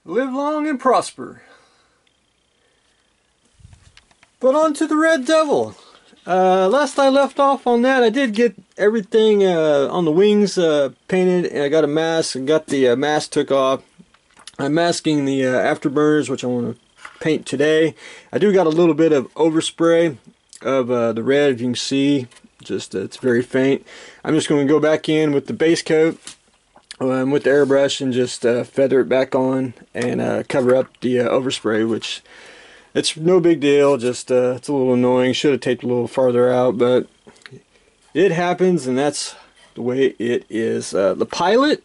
Live long and prosper. But on to the Red Devil. Last I left off on that, I did get everything on the wings painted, and I got a mask and got the mask took off. I'm masking the afterburners, which I want to paint today. I do got a little bit of overspray of the red, if you can see. Just it's very faint. I'm just going to go back in with the base coat with the airbrush and just feather it back on and cover up the overspray, which it's no big deal. Just it's a little annoying. Should have taped a little farther out, but it happens, and that's the way it is. The pilot,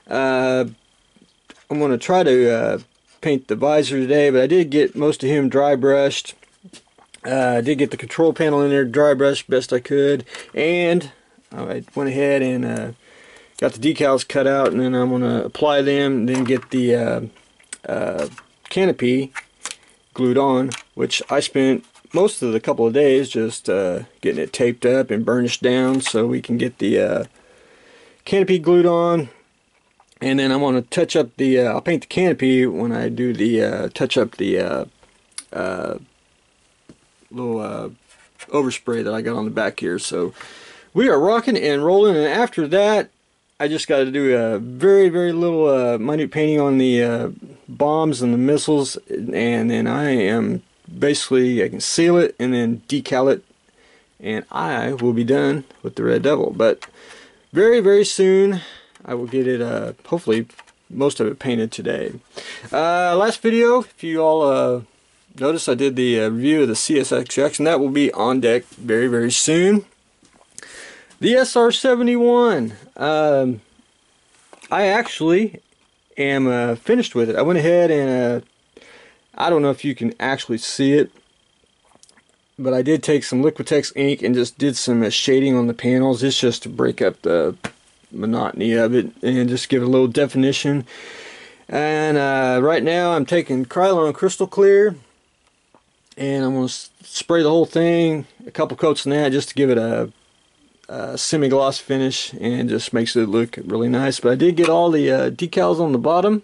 I'm going to try to paint the visor today, but I did get most of him dry brushed. I did get the control panel in there dry brushed best I could, and I went ahead and got the decals cut out, and then I'm going to apply them and then get the canopy glued on, which I spent most of the couple of days just getting it taped up and burnished down so we can get the canopy glued on. And then I want to touch up the I'll paint the canopy when I do the touch up the little overspray that I got on the back here. So we are rocking and rolling, and after that I just got to do a very little minute painting on the bombs and the missiles, and then I am basically, I can seal it and then decal it, and I will be done with the Red Devil. But very soon I will get it, hopefully most of it painted today. Last video, if you all noticed, I did the review of the CSXX, and that will be on deck very soon. The SR71, I actually am finished with it. I went ahead and I don't know if you can actually see it, but I did take some Liquitex ink and just did some shading on the panels. It's just to break up the monotony of it and just give it a little definition. And right now I'm taking Krylon Crystal Clear, and I'm going to spray the whole thing, a couple coats in that, just to give it a semi-gloss finish, and just makes it look really nice. But I did get all the decals on the bottom,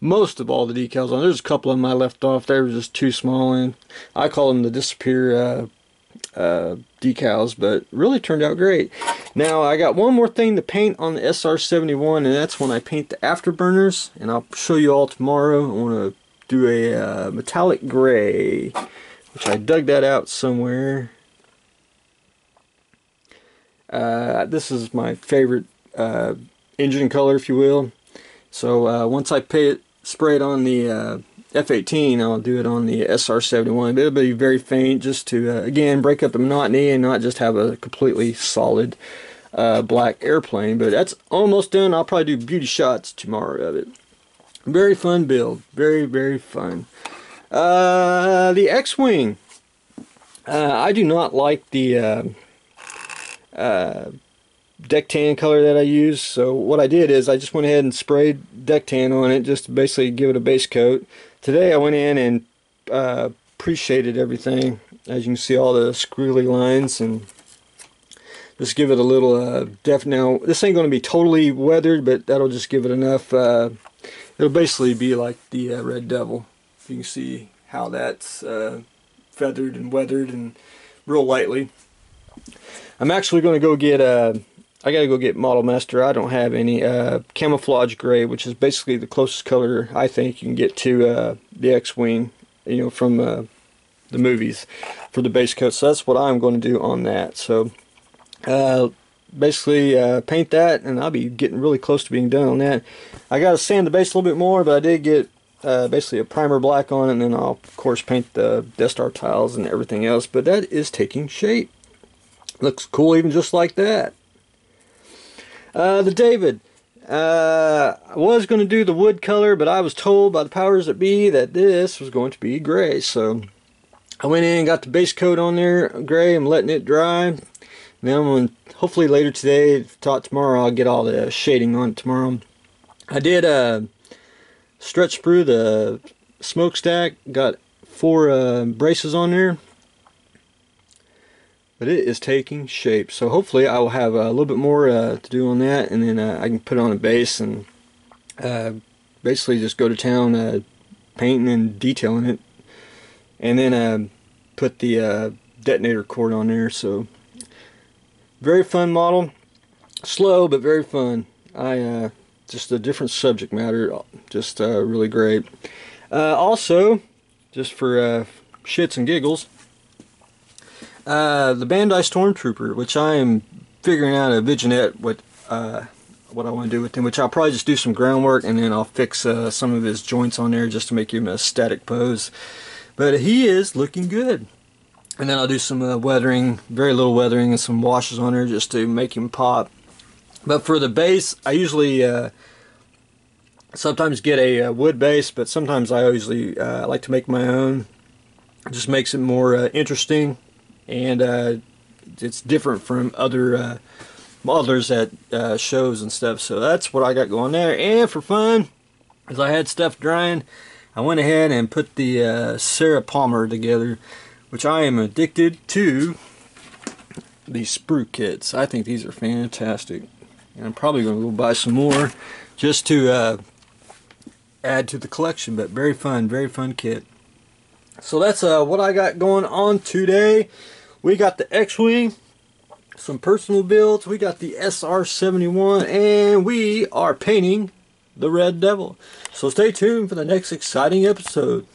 most of all the decals on. There's a couple of them I left off. They were just too small, and I call them the disappear decals, but really turned out great. Now I got one more thing to paint on the SR71, and that's when I paint the afterburners, and I'll show you all tomorrow. I want to do a metallic gray, which I dug that out somewhere. This is my favorite engine color, if you will. So once I spray it on the F18, I'll do it on the SR71. It'll be very faint, just to again break up the monotony and not just have a completely solid black airplane. But that's almost done. I'll probably do beauty shots tomorrow of it. Very fun build, very fun. The XWing, I do not like the deck tan color that I use, so what I did is I just went ahead and sprayed deck tan on it, just to basically give it a base coat. Today I went in and pre-shaded everything, as you can see all the squiggly lines, and just give it a little depth. Now this ain't going to be totally weathered, but that'll just give it enough. It'll basically be like the Red Devil. You can see how that's feathered and weathered and real lightly. I'm actually going to go get I gotta go get Model Master. I don't have any camouflage gray, which is basically the closest color I think you can get to the X-Wing, you know, from the movies for the base coat. So that's what I'm going to do on that. So basically paint that, and I'll be getting really close to being done on that. I gotta sand the base a little bit more, but I did get basically a primer black on it, and then I'll of course paint the Death Star tiles and everything else. But that is taking shape. Looks cool even just like that. The David. I was going to do the wood color, but I was told by the powers that be that this was going to be gray. So I went in and got the base coat on there, gray. I'm letting it dry. Now I'm going to, hopefully later today, if not tomorrow, I'll get all the shading on it tomorrow. I did stretch sprue the smokestack. Got 4 braces on there. But it is taking shape, so hopefully I will have a little bit more to do on that, and then I can put it on a base and basically just go to town painting and detailing it, and then put the detonator cord on there. So very fun model, slow but very fun. Just a different subject matter, just really great. Also, just for shits and giggles, the Bandai Stormtrooper, which I am figuring out a vignette what I want to do with him, which I'll probably just do some groundwork and then I'll fix some of his joints on there just to make him a static pose. But he is looking good. And then I'll do some weathering, very little weathering, and some washes on there just to make him pop. But for the base, I usually sometimes get a wood base, but sometimes I usually like to make my own. It just makes it more interesting, and it's different from other modelers at shows and stuff. So that's what I got going there. And for fun, as I had stuff drying, I went ahead and put the Sarah Palmer together, which I am addicted to these sprue kits. I think these are fantastic, and I'm probably going to go buy some more just to add to the collection. But very fun kit. So that's what I got going on today. We got the X-Wing, some personal builds, we got the SR-71, and we are painting the Red Devil. So stay tuned for the next exciting episode.